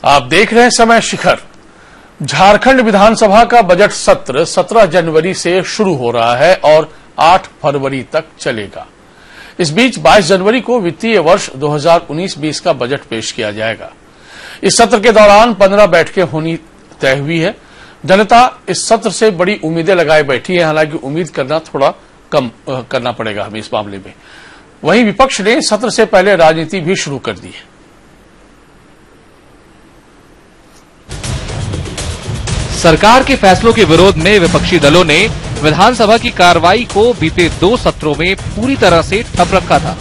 आप देख रहे हैं समय शिखर। झारखंड विधानसभा का बजट सत्र 17 जनवरी से शुरू हो रहा है और 8 फरवरी तक चलेगा। इस बीच 22 जनवरी को वित्तीय वर्ष 2019-20 का बजट पेश किया जाएगा। इस सत्र के दौरान 15 बैठकें होनी तय हुई है। जनता इस सत्र से बड़ी उम्मीदें लगाए बैठी है, हालांकि उम्मीद करना थोड़ा कम करना पड़ेगा हमें इस मामले में। वहीं विपक्ष ने सत्र से पहले राजनीति भी शुरू कर दी है। सरकार के फैसलों के विरोध में विपक्षी दलों ने विधानसभा की कार्रवाई को बीते 2 सत्रों में पूरी तरह से ठप रखा था।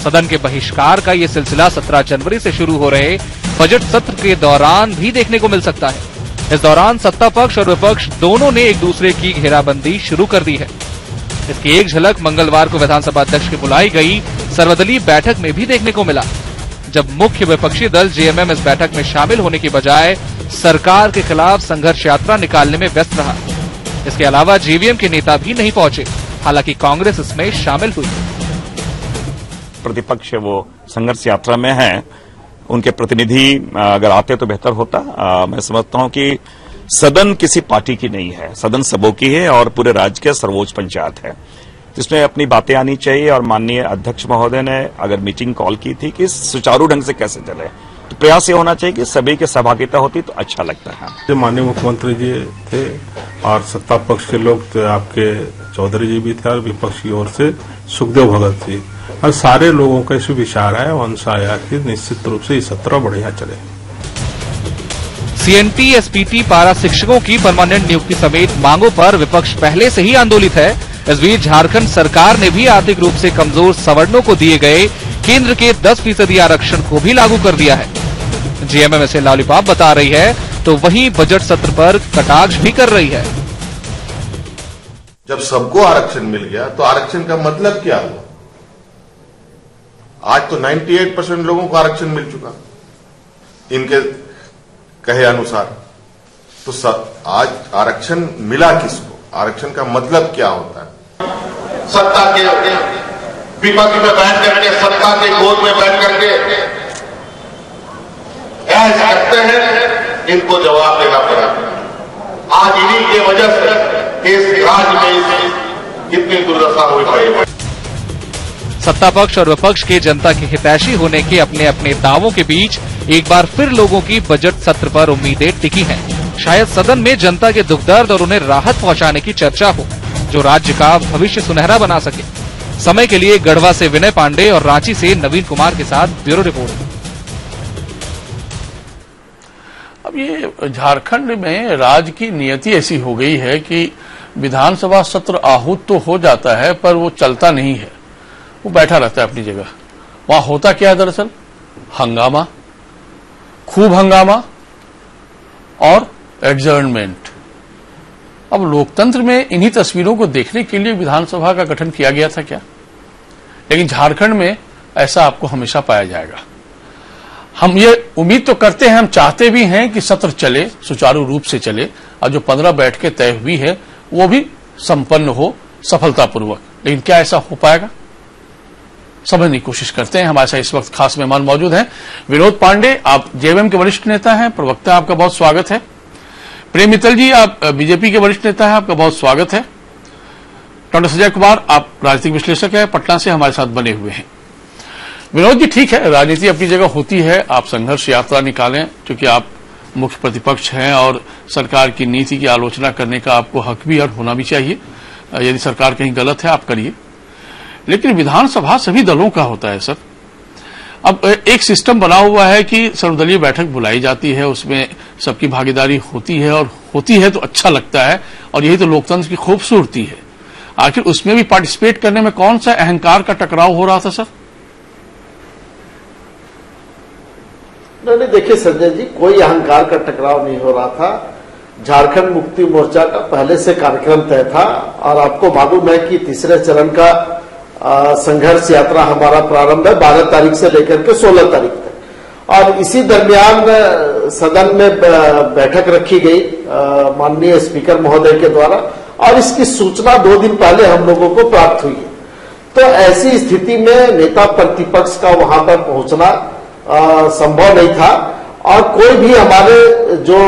सदन के बहिष्कार का ये सिलसिला 17 जनवरी से शुरू हो रहे बजट सत्र के दौरान भी देखने को मिल सकता है। इस दौरान सत्ता पक्ष और विपक्ष दोनों ने एक दूसरे की घेराबंदी शुरू कर दी है। इसकी एक झलक मंगलवार को विधानसभा अध्यक्ष की बुलाई गई सर्वदलीय बैठक में भी देखने को मिला, जब मुख्य विपक्षी दल जेएमएम इस बैठक में शामिल होने की बजाय सरकार के खिलाफ संघर्ष यात्रा निकालने में व्यस्त रहा। इसके अलावा जेवीएम के नेता भी नहीं पहुंचे, हालांकि कांग्रेस इसमें शामिल हुई। प्रतिपक्ष वो संघर्ष यात्रा में हैं, उनके प्रतिनिधि अगर आते तो बेहतर होता। मैं समझता हूं कि सदन किसी पार्टी की नहीं है, सदन सबों की है और पूरे राज्य के सर्वोच्च पंचायत है, जिसमें अपनी बातें आनी चाहिए। और माननीय अध्यक्ष महोदय ने अगर मीटिंग कॉल की थी कि सुचारू ढंग से कैसे चले, तो प्रयास ये होना चाहिए कि सभी की सहभागिता होती तो अच्छा लगता है। माननीय मुख्यमंत्री जी थे और सत्ता पक्ष के लोग तो आपके चौधरी जी भी थे और विपक्ष की ओर से सुखदेव भगत थी, और सारे लोगों का इस विचार आया, वंश आया कि निश्चित रूप से ये सत्र बढ़िया चले। सीएनटी एसपीटी पारा शिक्षकों की परमानेंट नियुक्ति समेत मांगों पर विपक्ष पहले से ही आंदोलित है। इस बीच झारखंड सरकार ने भी आर्थिक रूप से कमजोर सवर्णों को दिए गए केंद्र के 10% आरक्षण को भी लागू कर दिया है। जेएमएम इसे लॉलीपॉप बता रही है, तो वहीं बजट सत्र पर कटाक्ष भी कर रही है। जब सबको आरक्षण मिल गया तो आरक्षण का मतलब क्या हुआ? आज तो 98% लोगों को आरक्षण मिल चुका इनके कहे अनुसार। तो आज आरक्षण मिला किसको? आरक्षण का मतलब क्या होता है? सत्ता के विपक्ष में बैठ करके, सत्ता के गोद में बैठ करके ऐसा करते हैं, इनको जवाब देना पड़ा। आज इन्हीं की वजह से इस राज्य में कितनी दुर्दशा हुई पड़ी। सत्ता पक्ष और विपक्ष के जनता के हितैषी होने के अपने अपने दावों के बीच एक बार फिर लोगों की बजट सत्र पर उम्मीदें टिकी हैं। शायद सदन में जनता के दुख दर्द और उन्हें राहत पहुंचाने की चर्चा हो, जो राज्य का भविष्य सुनहरा बना सके। समय के लिए गढ़वा से विनय पांडे और रांची से नवीन कुमार के साथ ब्यूरो रिपोर्ट। अब ये झारखंड में राज्य की नियति ऐसी हो गई है कि विधानसभा सत्र आहूत तो हो जाता है, पर वो चलता नहीं है, वो बैठा रहता है अपनी जगह। वहां होता क्या है? दरअसल हंगामा, खूब हंगामा और एडजर्नमेंट। अब लोकतंत्र में इन्हीं तस्वीरों को देखने के लिए विधानसभा का गठन किया गया था क्या? लेकिन झारखंड में ऐसा आपको हमेशा पाया जाएगा। हम ये उम्मीद तो करते हैं, हम चाहते भी हैं कि सत्र चले, सुचारू रूप से चले, और जो 15 बैठकें तय हुई है वो भी संपन्न हो सफलतापूर्वक। लेकिन क्या ऐसा हो पाएगा? समझने की कोशिश करते हैं। हमारे साथ इस वक्त खास मेहमान मौजूद हैं। विनोद पांडे, आप जेएमएम के वरिष्ठ नेता हैं, प्रवक्ता, आपका बहुत स्वागत है। प्रेम मित्तल जी, आप बीजेपी के वरिष्ठ नेता हैं, आपका बहुत स्वागत है। डॉक्टर संजय कुमार, आप राजनीतिक विश्लेषक हैं, पटना से हमारे साथ बने हुए हैं। विनोद जी, ठीक है, राजनीति अपनी जगह होती है, आप संघर्ष यात्रा निकालें, क्योंकि आप मुख्य प्रतिपक्ष हैं और सरकार की नीति की आलोचना करने का आपको हक भी और होना भी चाहिए। यदि सरकार कहीं गलत है, आप करिए। लेकिन विधानसभा सभी दलों का होता है सर। अब एक सिस्टम बना हुआ है कि सर्वदलीय बैठक बुलाई जाती है, उसमें सबकी भागीदारी होती है, और होती है तो अच्छा लगता है, और यही तो लोकतंत्र की खूबसूरती है। आखिर उसमें भी पार्टिसिपेट करने में कौन सा अहंकार का टकराव हो रहा था सर? नहीं, देखिए संजय जी, कोई अहंकार का टकराव नहीं हो रहा था। झारखंड मुक्ति मोर्चा का पहले से कार्यक्रम तय था, और आपको मालूम है कि तीसरे चरण का संघर्ष यात्रा हमारा प्रारंभ है 12 तारीख से लेकर के 16 तारीख तक, और इसी दरमियान सदन में बैठक रखी गई माननीय स्पीकर महोदय के द्वारा, और इसकी सूचना 2 दिन पहले हम लोगों को प्राप्त हुई है। तो ऐसी स्थिति में नेता प्रतिपक्ष का वहां पर पहुंचना संभव नहीं था, और कोई भी हमारे जो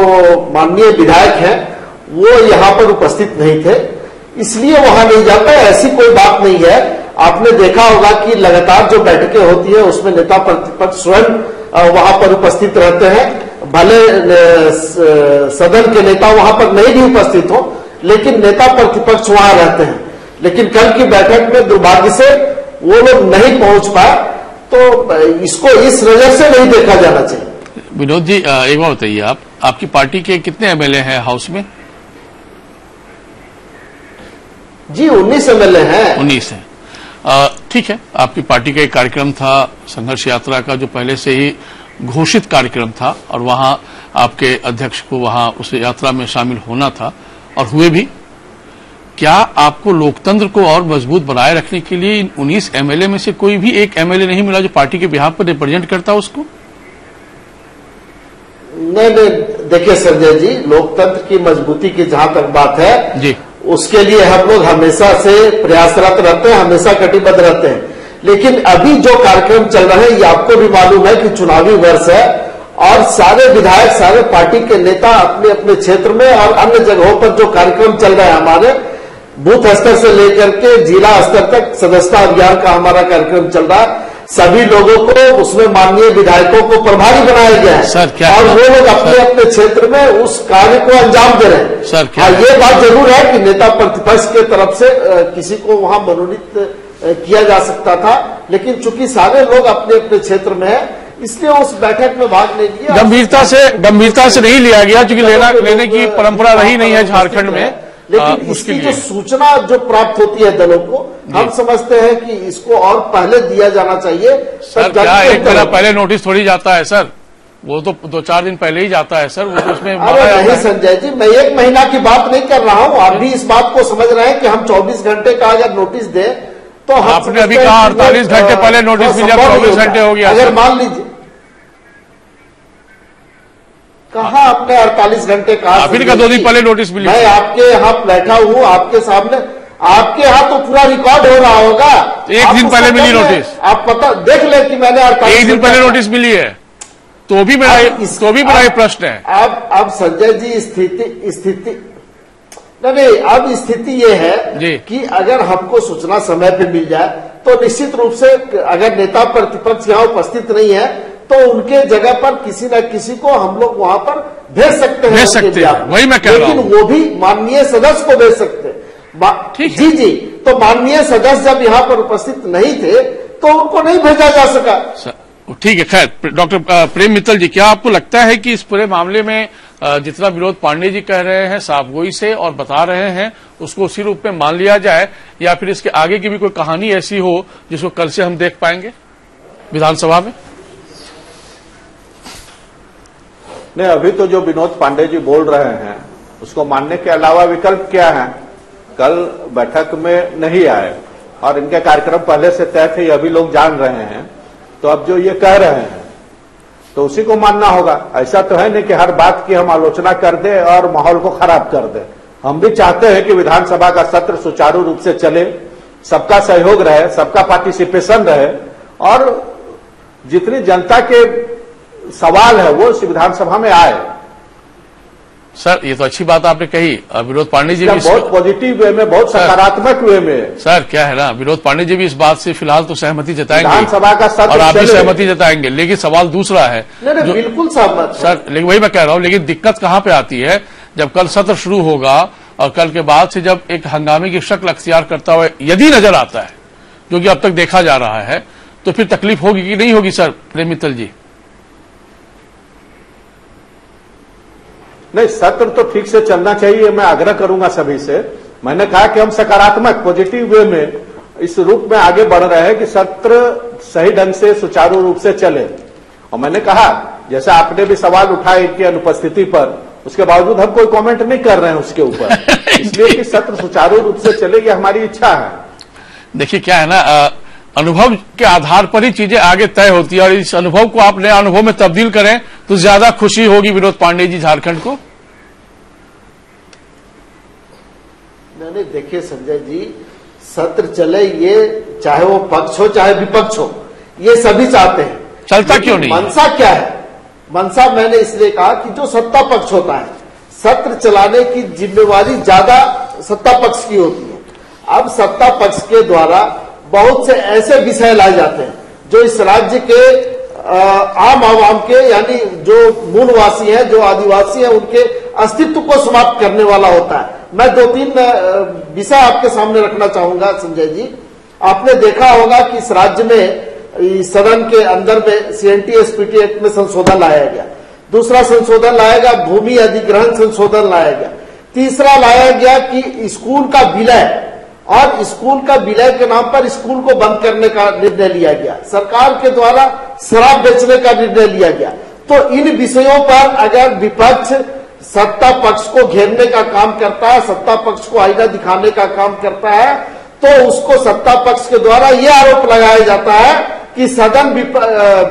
माननीय विधायक हैं वो यहाँ पर उपस्थित नहीं थे, इसलिए वहां नहीं जाता। ऐसी कोई बात नहीं है। आपने देखा होगा कि लगातार जो बैठकें होती है उसमें नेता प्रतिपक्ष स्वयं वहां पर उपस्थित रहते हैं। भले सदन के नेता वहां पर नहीं भी उपस्थित हो, लेकिन नेता प्रतिपक्ष वहां रहते हैं। लेकिन कल की बैठक में दुर्भाग्य से वो लोग नहीं पहुंच पाए, तो इसको इस नजर से नहीं देखा जाना चाहिए। विनोद जी, एक बार बताइए, आपकी पार्टी के कितने एमएलए हैं हाउस में? जी 19 एमएलए हैं। 19 हैं। ठीक है, आपकी पार्टी का एक कार्यक्रम था संघर्ष यात्रा का, जो पहले से ही घोषित कार्यक्रम था, और वहां आपके अध्यक्ष को वहां उस यात्रा में शामिल होना था, और हुए भी। क्या आपको लोकतंत्र को और मजबूत बनाए रखने के लिए इन 19 एमएलए में से कोई भी एक एमएलए नहीं मिला जो पार्टी के बिहाफ पर रिप्रेजेंट करता उसको? नहीं, देखिए संजय जी, लोकतंत्र की मजबूती की जहां तक बात है जी, उसके लिए हम लोग हमेशा से प्रयासरत रहते हैं, हमेशा कटिबद्ध रहते हैं। लेकिन अभी जो कार्यक्रम चल रहे हैं, ये आपको भी मालूम है कि चुनावी वर्ष है, और सारे विधायक, सारे पार्टी के नेता अपने अपने क्षेत्र में और अन्य जगहों पर जो कार्यक्रम चल रहे हैं, हमारे बूथ स्तर से लेकर के जिला स्तर तक सदस्यता अभियान का हमारा कार्यक्रम चल रहा है। सभी लोगों को उसमें माननीय विधायकों को प्रभारी बनाया गया है, सर, क्या और वो लोग अपने अपने क्षेत्र में उस कार्य को अंजाम दे रहे हैं। सर, क्या ये बात जरूर है कि नेता प्रतिपक्ष के तरफ से किसी को वहां मनोनीत किया जा सकता था, लेकिन चूंकि सारे लोग अपने अपने क्षेत्र में है, इसलिए उस बैठक में भाग नहीं लिया। गंभीरता से नहीं लिया गया, क्योंकि लेने की परंपरा रही नहीं है झारखंड में। लेकिन इसकी जो सूचना जो प्राप्त होती है दलों को, हम समझते हैं कि इसको और पहले दिया जाना चाहिए। सर, क्या एक महीना पहले नोटिस थोड़ी जाता है सर? वो तो 2-4 दिन पहले ही जाता है सर। वो तो उसमें अरे नहीं संजय जी, मैं 1 महीना की बात नहीं कर रहा हूं। आप भी इस बात को समझ रहे हैं कि हम 24 घंटे का अगर नोटिस दें तो आपने अभी कहा 48 घंटे पहले नोटिस मिला, 24 घंटे हो गया। अगर मान लीजिए, कहा आपने 48 घंटे कहा? फिर का 2 दिन पहले नोटिस मिली। मैं आपके यहाँ बैठा हूँ, आपके सामने, आपके यहाँ तो पूरा रिकॉर्ड हो रहा होगा। 1 दिन पहले मिली नोटिस। आप पता देख ले कि मैंने 1 दिन पहले नोटिस मिली है, तो भी मेरा ये प्रश्न है। अब संजय जी स्थिति नहीं, अब स्थिति ये है कि अगर हमको सूचना समय पे मिल जाए तो निश्चित रूप से अगर नेता प्रतिपक्ष यहाँ उपस्थित नहीं है तो उनके जगह पर किसी न किसी को हम लोग वहां पर भेज सकते हैं। वही मैं कह रहा हूं। लेकिन वो भी माननीय सदस्य को भेज सकते हैं। जी, तो माननीय सदस्य जब यहाँ पर उपस्थित नहीं थे तो उनको नहीं भेजा जा सका। ठीक है, खैर डॉक्टर प्रेम मित्तल जी, क्या आपको लगता है कि इस पूरे मामले में जितना विनोद पांडे जी कह रहे हैं साफगोई से और बता रहे हैं उसको उसी रूप में मान लिया जाए, या फिर इसके आगे की भी कोई कहानी ऐसी हो जिसको कल से हम देख पाएंगे विधानसभा में? नहीं, अभी तो जो विनोद पांडे जी बोल रहे हैं उसको मानने के अलावा विकल्प क्या है? कल बैठक में नहीं आए और इनके कार्यक्रम पहले से तय थे, ये अभी लोग जान रहे हैं, तो अब जो ये कह रहे हैं तो उसी को मानना होगा। ऐसा तो है नहीं कि हर बात की हम आलोचना कर दें और माहौल को खराब कर दें। हम भी चाहते हैं कि विधानसभा का सत्र सुचारू रूप से चले, सबका सहयोग रहे, सबका पार्टिसिपेशन रहे, और जितनी जनता के सवाल है वो इस विधानसभा में आए। सर, ये तो अच्छी बात आपने कही। विनोद पांडे जी भी बहुत पॉजिटिव वे में, बहुत सकारात्मक वे में। सर, क्या है ना, विनोद पांडे जी भी इस बात से फिलहाल तो सहमति जताएंगे, विधानसभा का सत्र और आप भी सहमति जताएंगे, लेकिन सवाल दूसरा है। नहीं, बिल्कुल सहमत सर, लेकिन वही मैं कह रहा हूं, लेकिन दिक्कत कहां पे आती है? जब कल सत्र शुरू होगा और कल के बाद से जब एक हंगामे की शक्ल अख्तियार करता हुआ यदि नजर आता है, जो कि अब तक देखा जा रहा है, तो फिर तकलीफ होगी कि नहीं होगी? सर प्रेम मित्तल जी, नहीं, सत्र तो ठीक से चलना चाहिए, मैं आग्रह करूंगा सभी से। मैंने कहा कि हम सकारात्मक पॉजिटिव वे में इस रूप में आगे बढ़ रहे हैं कि सत्र सही ढंग से सुचारू रूप से चले। और मैंने कहा, जैसा आपने भी सवाल उठाए इनकी अनुपस्थिति पर, उसके बावजूद हम कोई कमेंट नहीं कर रहे हैं उसके ऊपर, इसलिए कि सत्र सुचारू रूप से चले, ये हमारी इच्छा है। देखिए क्या है ना, अनुभव के आधार पर ही चीजें आगे तय होती है, और इस अनुभव को आप नए अनुभव में तब्दील करें तो ज्यादा खुशी होगी विनोद पांडे जी झारखंड को। नहीं, देखिए संजय जी, सत्र चले, ये चाहे वो पक्ष हो चाहे विपक्ष हो, ये सभी चाहते हैं। चलता क्यों नहीं? मंशा क्या है? मंशा मैंने इसलिए कहा कि जो सत्ता पक्ष होता है, सत्र चलाने की जिम्मेवारी ज्यादा सत्ता पक्ष की होती है। अब सत्ता पक्ष के द्वारा बहुत से ऐसे विषय लाए जाते हैं जो इस राज्य के आम आवाम के, यानी जो मूलवासी हैं, जो आदिवासी हैं, उनके अस्तित्व को समाप्त करने वाला होता है। मैं 2-3 विषय आपके सामने रखना चाहूंगा संजय जी। आपने देखा होगा कि इस राज्य में सदन के अंदर में सीएनटी एसपीटी एक्ट में संशोधन लाया गया, दूसरा संशोधन लाया गया भूमि अधिग्रहण संशोधन लाया गया, तीसरा लाया गया कि स्कूल का विलय, और स्कूल का विलय के नाम पर स्कूल को बंद करने का निर्णय लिया गया, सरकार के द्वारा शराब बेचने का निर्णय लिया गया। तो इन विषयों पर अगर विपक्ष सत्ता पक्ष को घेरने का काम करता है, सत्ता पक्ष को आईना दिखाने का काम करता है, तो उसको सत्ता पक्ष के द्वारा यह आरोप लगाया जाता है कि सदन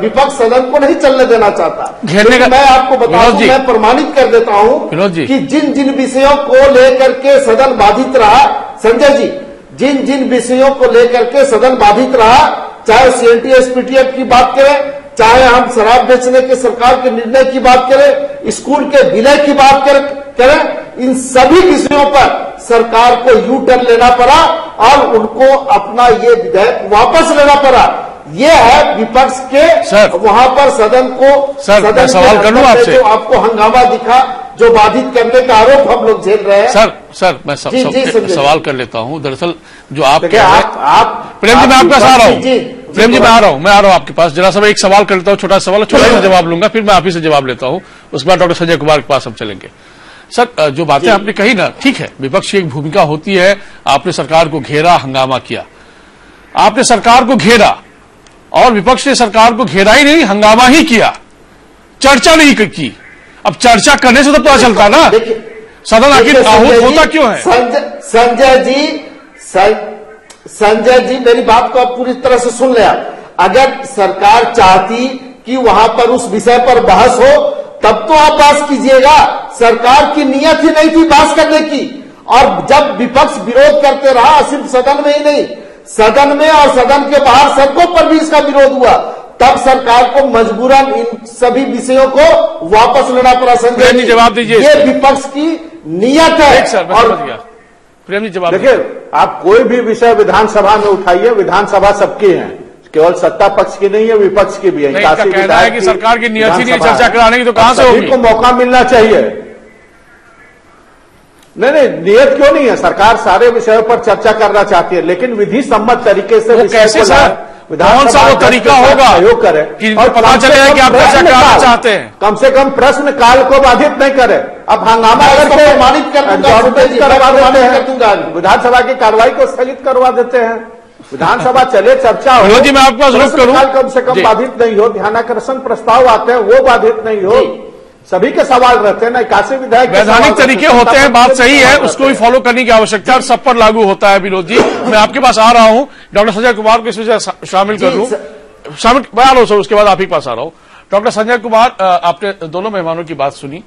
विपक्ष सदन को नहीं चलने देना चाहता। घेरने का मैं आपको बता दूं, मैं प्रमाणित कर देता हूं कि जिन जिन विषयों को लेकर के सदन बाधित रहा, संजय जी, जिन जिन विषयों को लेकर के सदन बाधित रहा, चाहे सीएनटी एसपीटी एक्ट की बात करें, चाहे हम शराब बेचने के सरकार के निर्णय की बात करें, स्कूल के विलय की बात करें, इन सभी विषयों पर सरकार को यू टर्न लेना पड़ा और उनको अपना ये विधेयक वापस लेना पड़ा। ये है विपक्ष के सर, वहां पर सदन को सदन सवाल कर लूं आपसे, जो आपको हंगामा दिखा, जो बाधित करने का आरोप हम लोग झेल रहे हैं। सर मैं सवाल कर लेता हूं। दरअसल जो आप प्रेम जी, मैं आपके पास आ रहा हूं, प्रेम जी मैं आ रहा हूं आपके पास। जरा सा मैं एक सवाल कर लेता हूं, छोटा सवाल, छोटा सा जवाब लूंगा, फिर मैं आप ही से जवाब लेता हूं, उसके बाद डॉक्टर संजय कुमार के पास हम चलेंगे। सर जो बातें आपने कही ना, ठीक है, विपक्ष की एक भूमिका होती है। आपने सरकार को घेरा, हंगामा किया, आपने सरकार को घेरा और विपक्ष ने सरकार को घेरा ही नहीं, हंगामा ही किया, चर्चा नहीं की। अब चर्चा करने से तो पता चलता ना सदन आखिर आहूत होता क्यों है। संजय जी मेरी बात को आप पूरी तरह से सुन ले। अगर सरकार चाहती कि वहां पर उस विषय पर बहस हो, तब तो आप बहस कीजिएगा। सरकार की नीयत ही नहीं थी बहस करने की, और जब विपक्ष विरोध करते रहा, सिर्फ सदन में ही नहीं, सदन में और सदन के बाहर सड़कों पर भी इसका विरोध हुआ, तब सरकार को मजबूरन इन सभी विषयों को वापस लेना पड़ा। संजय जी जवाब दीजिए, ये विपक्ष की नियत है। और प्रेम जी जवाब देखिए, आप कोई भी विषय विधानसभा में उठाइए, विधानसभा सबकी है, केवल सत्ता पक्ष की नहीं है, विपक्ष की भी है। कहना है कि सरकार की नियत ही नहीं चर्चा कराने की, तो कहां से होगी? को मौका मिलना चाहिए। नहीं, नियत क्यों नहीं है? सरकार सारे विषयों पर चर्चा करना चाहती है, लेकिन विधि सम्मत तरीके से कैसे सर, कौन सा वो तरीका होगा सहयोग करे और पता चलेगा कि आप चर्चा कराना चाहते हैं? कम से कम प्रश्न काल को बाधित नहीं करे। अब हंगामा प्रमाणित करवा देते हैं, विधानसभा की कार्रवाई को स्थगित करवा देते हैं। विधानसभा चले, चर्चा हो, जी मैं आपके पास रुक करूं, कम से कम बाधित नहीं हो, ध्यानाकर्षण प्रस्ताव आते हैं वो बाधित नहीं हो, सभी के सवाल रहते हैं ना। 81 विधायक वैधानिक तरीके होते हैं, बात सही है, उसको भी फॉलो करने की आवश्यकता है और सब पर लागू होता है। विनोद जी मैं आपके पास आ रहा हूं, डॉक्टर संजय कुमार को इसमें शामिल कर लूं, मैं आ रहा हूं सर, उसके बाद आप ही के पास आ रहा हूं। डॉक्टर संजय कुमार, आपने दोनों मेहमानों की बात सुनी,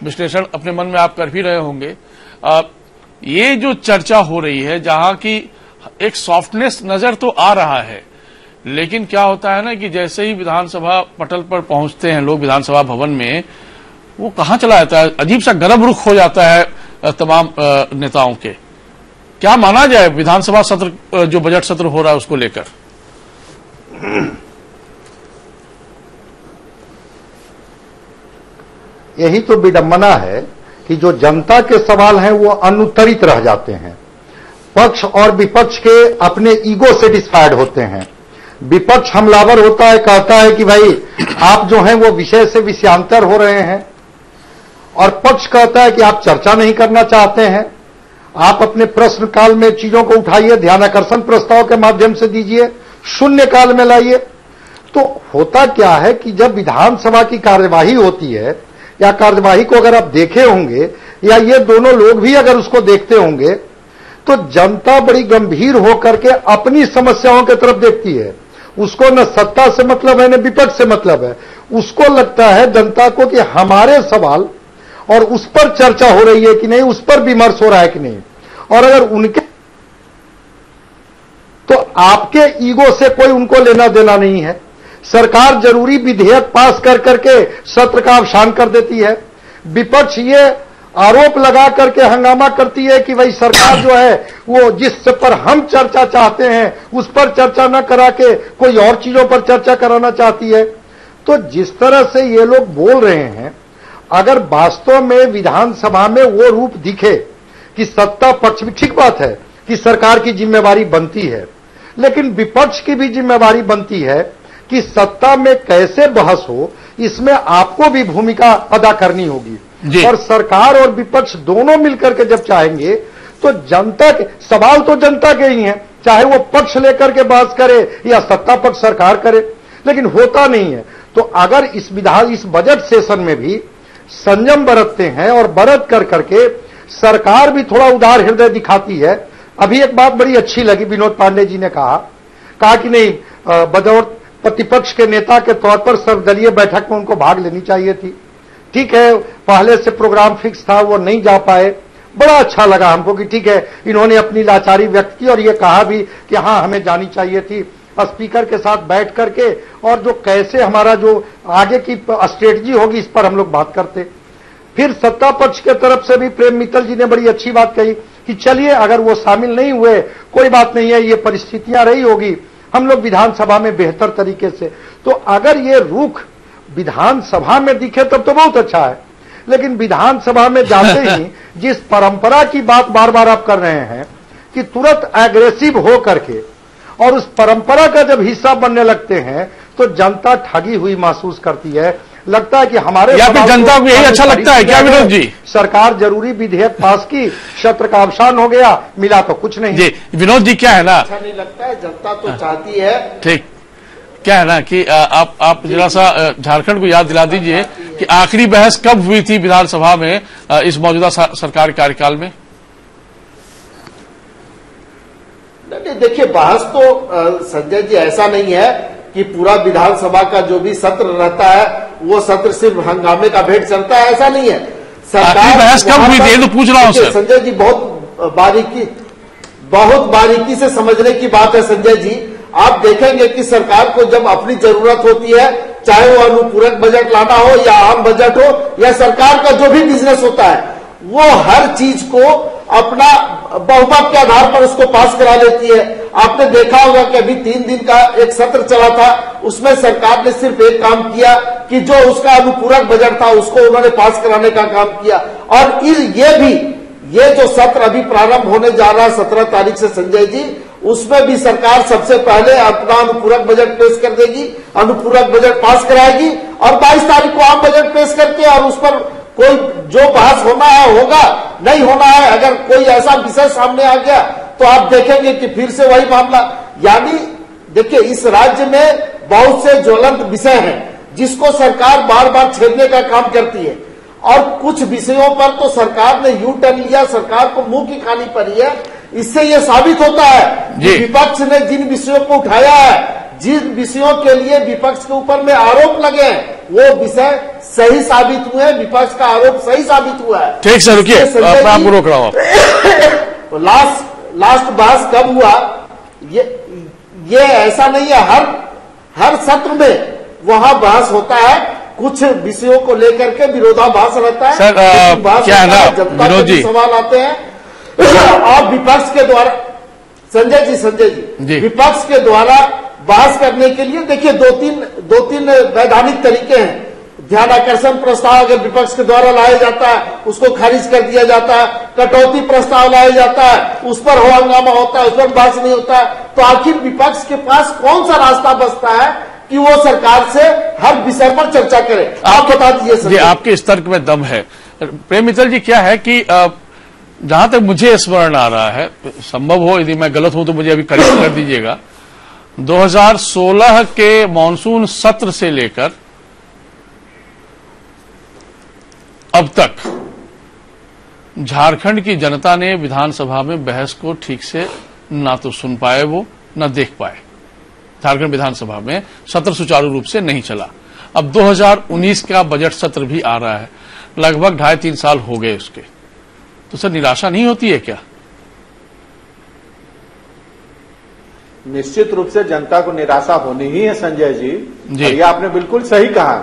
विश्लेषण अपने मन में आप कर भी रहे होंगे। ये जो चर्चा हो रही है, जहां की एक सॉफ्टनेस नजर तो आ रहा है, लेकिन क्या होता है ना कि जैसे ही विधानसभा पटल पर पहुंचते हैं लोग, विधानसभा भवन में, वो कहां चला जाता है, अजीब सा गर्म रुख हो जाता है तमाम नेताओं के। क्या माना जाए विधानसभा सत्र, जो बजट सत्र हो रहा है उसको लेकर? यही तो विडंबना है कि जो जनता के सवाल हैं वो अनुत्तरित रह जाते हैं। पक्ष और विपक्ष के अपने ईगो सेटिस्फाइड होते हैं। विपक्ष हमलावर होता है, कहता है कि भाई आप जो हैं वो विषय से विषयांतर हो रहे हैं, और पक्ष कहता है कि आप चर्चा नहीं करना चाहते हैं, आप अपने प्रश्न काल में चीजों को उठाइए, ध्यानाकर्षण प्रस्ताव के माध्यम से दीजिए, शून्य काल में लाइए। तो होता क्या है कि जब विधानसभा की कार्यवाही होती है, या कार्यवाही को अगर आप देखे होंगे, या ये दोनों लोग भी अगर उसको देखते होंगे, तो जनता बड़ी गंभीर होकर के अपनी समस्याओं की तरफ देखती है। उसको न सत्ता से मतलब है, न विपक्ष से मतलब है। उसको लगता है जनता को कि हमारे सवाल और उस पर चर्चा हो रही है कि नहीं, उस पर विमर्श हो रहा है कि नहीं। और अगर उनके, तो आपके ईगो से कोई उनको लेना देना नहीं है। सरकार जरूरी विधेयक पास कर करके सत्र का अवसान कर देती है। विपक्ष ये आरोप लगा करके हंगामा करती है कि भाई सरकार जो है वो जिस पर हम चर्चा चाहते हैं उस पर चर्चा न करा के कोई और चीजों पर चर्चा कराना चाहती है। तो जिस तरह से ये लोग बोल रहे हैं, अगर वास्तव में विधानसभा में वो रूप दिखे कि सत्ता पक्ष भी, ठीक बात है कि सरकार की जिम्मेवारी बनती है, लेकिन विपक्ष की भी जिम्मेवारी बनती है कि सत्ता में कैसे बहस हो, इसमें आपको भी भूमिका अदा करनी होगी। और सरकार और विपक्ष दोनों मिलकर के जब चाहेंगे तो जनता के सवाल तो जनता के ही हैं, चाहे वो पक्ष लेकर के बहस करे या सत्ता पक्ष सरकार करे, लेकिन होता नहीं है। तो अगर इस बजट सेशन में भी संयम बरतते हैं और बरत कर करके सरकार भी थोड़ा उदार हृदय दिखाती है। अभी एक बात बड़ी अच्छी लगी, विनोद पांडे जी ने कहा कि नहीं, बतौर प्रतिपक्ष के नेता के तौर पर सर्वदलीय बैठक में उनको भाग लेनी चाहिए थी। ठीक है, पहले से प्रोग्राम फिक्स था, वो नहीं जा पाए। बड़ा अच्छा लगा हमको कि ठीक है, इन्होंने अपनी लाचारी व्यक्त की और ये कहा भी कि हाँ हमें जानी चाहिए थी स्पीकर के साथ बैठ करके, और जो कैसे हमारा जो आगे की स्ट्रेटजी होगी इस पर हम लोग बात करते। फिर सत्ता पक्ष के तरफ से भी प्रेम मित्तल जी ने बड़ी अच्छी बात कही कि चलिए अगर वो शामिल नहीं हुए कोई बात नहीं है, ये परिस्थितियां रही होगी, हम लोग विधानसभा में बेहतर तरीके से। तो अगर ये रुख विधानसभा में दिखे तब तो बहुत अच्छा है, लेकिन विधानसभा में जाते ही जिस परंपरा की बात बार बार आप कर रहे हैं कि तुरंत एग्रेसिव हो करके और उस परंपरा का जब हिस्सा बनने लगते हैं तो जनता ठगी हुई महसूस करती है। लगता है कि हमारे या फिर जनता को यही अच्छा लगता है क्या विनोद जी? सरकार जरूरी विधेयक पास की, सत्र का अवसान हो गया, मिला तो कुछ नहीं। जी विनोद जी, क्या है ना, अच्छा नहीं लगता है, जनता तो चाहती है। ठीक, क्या है ना कि आप जरा सा झारखंड को याद दिला दीजिए कि आखिरी बहस कब हुई थी विधानसभा में इस मौजूदा सरकार कार्यकाल में? नहीं, देखिए बहस तो संजय जी ऐसा नहीं है कि पूरा विधानसभा का जो भी सत्र रहता है वो सत्र सिर्फ हंगामे का भेंट चलता है, ऐसा नहीं है। सरकार बहस कब हुई थी तो पूछ रहा हूं सर। संजय जी बहुत बारीकी से समझने की बात है। संजय जी आप देखेंगे कि सरकार को जब अपनी जरूरत होती है, चाहे वो अनुपूरक बजट लाना हो या आम बजट हो या सरकार का जो भी बिजनेस होता है, वो हर चीज को अपना बहुमत के आधार पर उसको पास करा लेती है। आपने देखा होगा कि अभी 3 दिन का एक सत्र चला था, उसमें सरकार ने सिर्फ एक काम किया कि जो उसका अनुपूरक बजट था उसको उन्होंने पास कराने का काम किया। और ये जो सत्र अभी प्रारंभ होने जा रहा है 17 तारीख से संजय जी, उसमें भी सरकार सबसे पहले अपना अनुपूरक बजट पेश कर देगी, अनुपूरक बजट पास कराएगी और 22 तारीख को आम बजट पेश करके और उस पर कोई जो बहस होना है होगा, नहीं होना है अगर कोई ऐसा विषय सामने आ गया तो आप देखेंगे कि फिर से वही मामला। यानी देखिए इस राज्य में बहुत से ज्वलंत विषय हैं जिसको सरकार बार बार छेड़ने का काम करती है और कुछ विषयों पर तो सरकार ने यू टर्न लिया, सरकार को मुंह की खानी पड़ी है। इससे ये साबित होता है कि विपक्ष ने जिन विषयों को उठाया है, जिन विषयों के लिए विपक्ष के ऊपर में आरोप लगे हैं, वो विषय सही साबित हुए, विपक्ष का आरोप सही साबित हुआ है। ठीक सर, रुकिए, मैं आपको रोक रहा हूं। लास्ट बहस कब हुआ, ये ऐसा नहीं है, हर सत्र में वहां बहस होता है, कुछ विषयों को लेकर के विरोधाभास रहता है। सर क्या है ना विनोद जी, सवाल आते हैं और विपक्ष के द्वारा संजय जी विपक्ष के द्वारा बहस करने के लिए देखिए दो तीन वैधानिक तरीके हैं। ध्यान आकर्षण प्रस्ताव अगर विपक्ष के द्वारा लाया जाता है उसको खारिज कर दिया जाता है, कटौती प्रस्ताव लाया जाता है उस पर हो हंगामा होता है, उस पर बहस नहीं होता है। तो आखिर विपक्ष के पास कौन सा रास्ता बचता है कि वो सरकार से हर विषय पर चर्चा करे? आप बता दीजिए। आपके इस तर्क में दम है। प्रेम मित्तल जी, क्या है कि जहां तक मुझे स्मरण आ रहा है, संभव हो यदि मैं गलत हूं तो मुझे अभी करेक्ट कर दीजिएगा, 2016 के मॉनसून सत्र से लेकर अब तक झारखंड की जनता ने विधानसभा में बहस को ठीक से ना तो सुन पाए, वो न देख पाए। झारखंड विधानसभा में सत्र सुचारू रूप से नहीं चला। अब 2019 का बजट सत्र भी आ रहा है, लगभग 2.5-3 साल हो गए उसके, तो सर निराशा नहीं होती है क्या? निश्चित रूप से जनता को निराशा होनी ही है संजय जी। जी। ये आपने बिल्कुल सही कहा।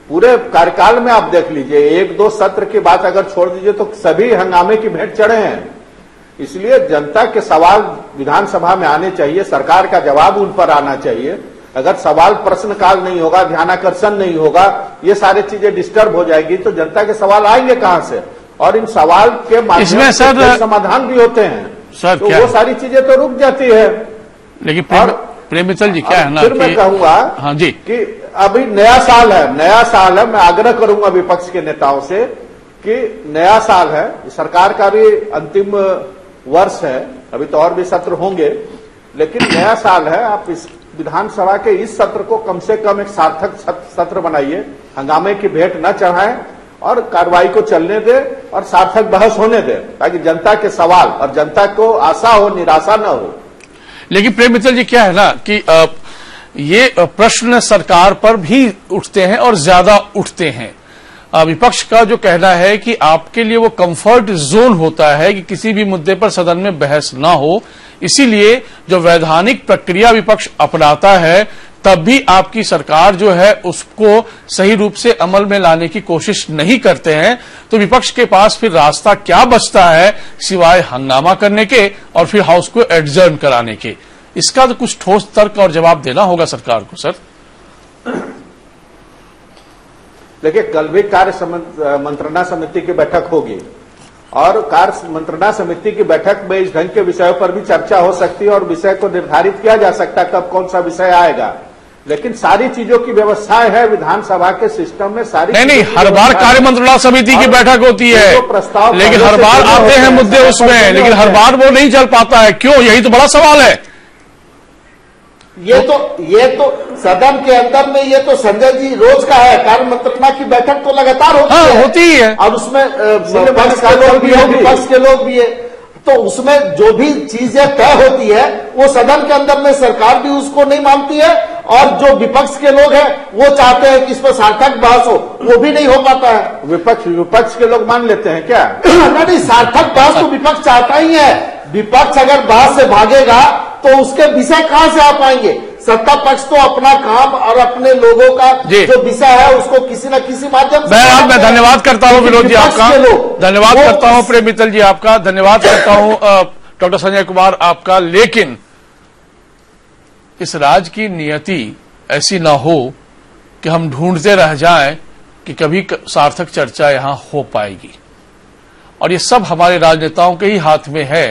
पूरे कार्यकाल में आप देख लीजिए, एक दो सत्र की बात अगर छोड़ दीजिए तो सभी हंगामे की भेंट चढ़े हैं। इसलिए जनता के सवाल विधानसभा में आने चाहिए, सरकार का जवाब उन पर आना चाहिए। अगर सवाल प्रश्नकाल नहीं होगा, ध्यानाकर्षण नहीं होगा, ये सारी चीजें डिस्टर्ब हो जाएगी तो जनता के सवाल आएंगे कहां से? और इन सवाल के माध्यम से समाधान भी होते हैं सर, तो वो सारी चीजें तो रुक जाती है। लेकिन प्रेम मित्तल जी क्या है ना, फिर मैं कहूंगा हाँ जी कि अभी नया साल है, मैं आग्रह करूंगा विपक्ष के नेताओं से कि नया साल है, सरकार का भी अंतिम वर्ष है, अभी तो और भी सत्र होंगे, लेकिन नया साल है। आप इस विधानसभा के इस सत्र को कम से कम एक सार्थक सत्र बनाइए, हंगामे की भेंट न चढ़ाएं और कार्रवाई को चलने दे और सार्थक बहस होने दे, ताकि जनता के सवाल और जनता को आशा हो, निराशा न हो। लेकिन प्रेम मित्तल जी क्या है ना कि ये प्रश्न सरकार पर भी उठते हैं और ज्यादा उठते हैं। विपक्ष का जो कहना है कि आपके लिए वो कंफर्ट जोन होता है कि किसी भी मुद्दे पर सदन में बहस ना हो, इसीलिए जो वैधानिक प्रक्रिया विपक्ष अपनाता है तब भी आपकी सरकार जो है उसको सही रूप से अमल में लाने की कोशिश नहीं करते हैं। तो विपक्ष के पास फिर रास्ता क्या बचता है सिवाय हंगामा करने के और फिर हाउस को एडजर्न कराने के? इसका तो कुछ ठोस तर्क और जवाब देना होगा सरकार को सर। देखिए, कल भी मंत्रणा समिति की बैठक होगी और कार्य मंत्रणा समिति की बैठक में इस ढंग के विषयों पर भी चर्चा हो सकती है और विषय को निर्धारित किया जा सकता है कब कौन सा विषय आएगा। लेकिन सारी चीजों की व्यवस्थाएं है विधानसभा के सिस्टम में, सारी नहीं हर बार कार्य मंत्रणा समिति की बैठक होती है, लेकिन हर बार आते हैं मुद्दे उसमें, लेकिन हर बार वो नहीं चल पाता है, क्यों? यही तो बड़ा सवाल है। ये तो सदन के अंदर में ये तो संजय जी रोज का है, कार्य मंत्रणा की बैठक तो लगातार होती है और उसमें पक्ष के लोग भी है, विपक्ष के लोग भी है, तो उसमें जो भी चीजें तय होती है वो सदन के अंदर में सरकार भी उसको नहीं मानती है और जो विपक्ष के लोग हैं वो चाहते हैं कि इस पर सार्थक बहस हो, वो भी नहीं हो पाता है। विपक्ष के लोग मान लेते हैं क्या? नहीं, सार्थक बहस तो विपक्ष चाहता ही है। विपक्ष अगर बहस से भागेगा तो उसके विषय कहां से आ पाएंगे? सत्ता पक्ष तो अपना काम और अपने लोगों का जो विषय है उसको किसी न किसी माध्यम से। मैं धन्यवाद करता हूं विनोद जी आपका, धन्यवाद करता हूं प्रेम मित्तल जी आपका, धन्यवाद करता हूं डॉक्टर संजय कुमार आपका। लेकिन इस राज्य की नियति ऐसी ना हो कि हम ढूंढते रह जाएं कि कभी सार्थक चर्चा यहां हो पाएगी। और ये सब हमारे राजनेताओं के ही हाथ में है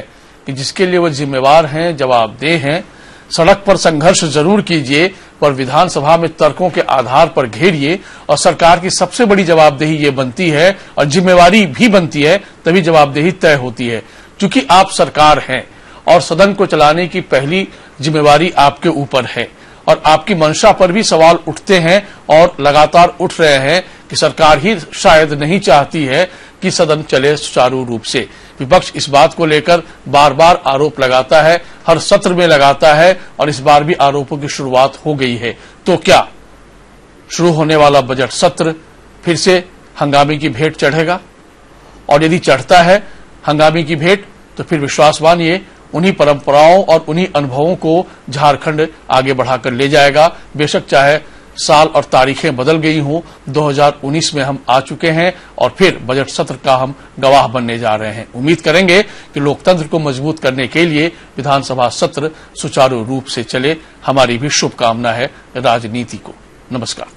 कि जिसके लिए वो जिम्मेवार हैं, जवाबदेह हैं। सड़क पर संघर्ष जरूर कीजिए, पर विधानसभा में तर्कों के आधार पर घेरिए। और सरकार की सबसे बड़ी जवाबदेही ये बनती है और जिम्मेवारी भी बनती है, तभी जवाबदेही तय होती है। क्योंकि आप सरकार हैं और सदन को चलाने की पहली जिम्मेवारी आपके ऊपर है और आपकी मंशा पर भी सवाल उठते हैं और लगातार उठ रहे हैं कि सरकार ही शायद नहीं चाहती है कि सदन चले सुचारू रूप से। विपक्ष इस बात को लेकर बार बार आरोप लगाता है, हर सत्र में लगाता है और इस बार भी आरोपों की शुरुआत हो गई है। तो क्या शुरू होने वाला बजट सत्र फिर से हंगामे की भेंट चढ़ेगा? और यदि चढ़ता है हंगामे की भेंट तो फिर विश्वास मानिए उन्हीं परंपराओं और उन्हीं अनुभवों को झारखंड आगे बढ़ाकर ले जाएगा। बेशक चाहे साल और तारीखें बदल गई हों, 2019 में हम आ चुके हैं और फिर बजट सत्र का हम गवाह बनने जा रहे हैं। उम्मीद करेंगे कि लोकतंत्र को मजबूत करने के लिए विधानसभा सत्र सुचारू रूप से चले। हमारी भी शुभकामना है राजनीति को। नमस्कार।